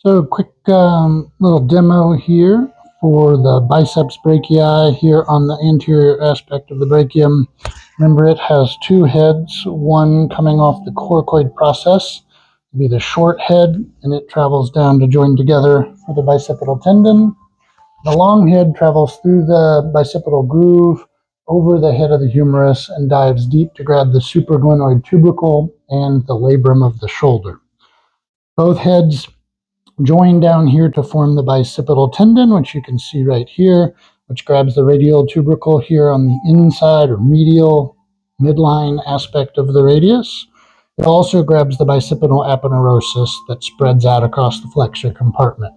So quick little demo here for the biceps brachii here on the anterior aspect of the brachium. Remember, it has two heads, one coming off the coracoid process, will be the short head, and it travels down to join together for the bicipital tendon. The long head travels through the bicipital groove over the head of the humerus and dives deep to grab the supraglenoid tubercle and the labrum of the shoulder. Both heads join down here to form the bicipital tendon, which you can see right here, which grabs the radial tubercle here on the inside or medial midline aspect of the radius. It also grabs the bicipital aponeurosis that spreads out across the flexor compartment.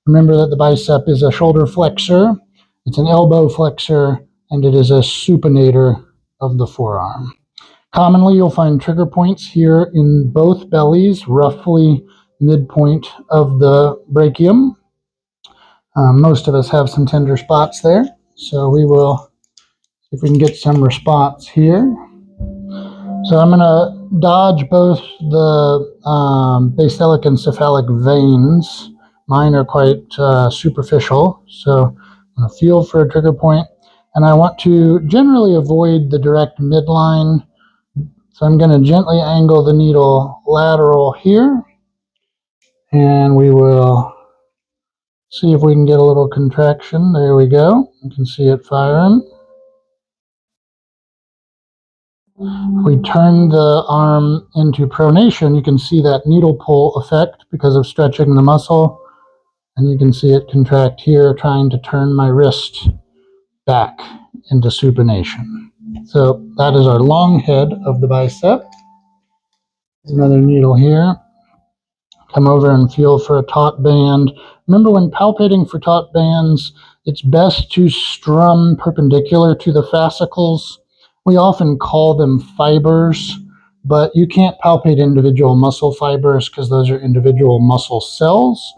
Remember that the bicep is a shoulder flexor, it's an elbow flexor, and it is a supinator of the forearm. Commonly, you'll find trigger points here in both bellies, roughly midpoint of the brachium. Most of us have some tender spots there, so we will see if we can get some response here. So I'm going to dodge both the basilic and cephalic veins. Mine are quite superficial, so I'm going to feel for a trigger point, and I want to generally avoid the direct midline, so I'm going to gently angle the needle lateral here. And we will see if we can get a little contraction. There we go. You can see it firing. If we turn the arm into pronation, you can see that needle pull effect because of stretching the muscle. And you can see it contract here, trying to turn my wrist back into supination. So that is our long head of the bicep. There's another needle here. Come over and feel for a taut band. Remember, when palpating for taut bands, it's best to strum perpendicular to the fascicles. We often call them fibers, but you can't palpate individual muscle fibers because those are individual muscle cells.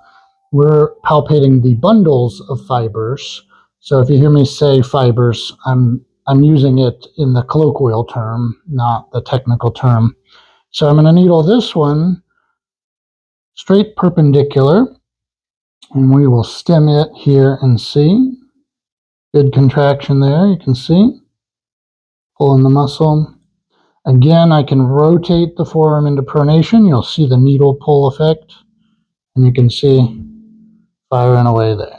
We're palpating the bundles of fibers. So if you hear me say fibers, I'm using it in the colloquial term, not the technical term. So I'm going to needle this one straight perpendicular, and we will stem it here and see. Good contraction there, you can see. Pulling the muscle. Again, I can rotate the forearm into pronation. You'll see the needle pull effect, and you can see firing away there.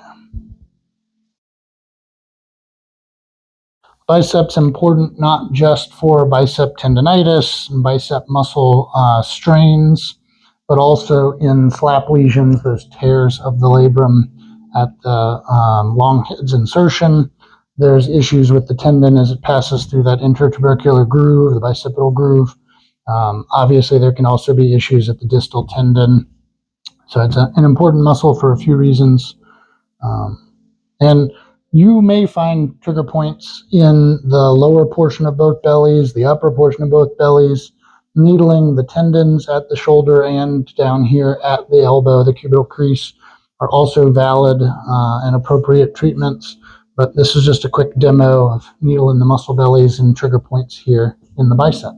Biceps important not just for bicep tendonitis and bicep muscle strains, but also in flap lesions, those tears of the labrum at the long head's insertion. There's issues with the tendon as it passes through that intertubercular groove, the bicipital groove. Obviously, there can also be issues at the distal tendon. So it's an important muscle for a few reasons. And you may find trigger points in the lower portion of both bellies, the upper portion of both bellies. Needling the tendons at the shoulder and down here at the elbow, the cubital crease, are also valid and appropriate treatments. But this is just a quick demo of needling the muscle bellies and trigger points here in the bicep.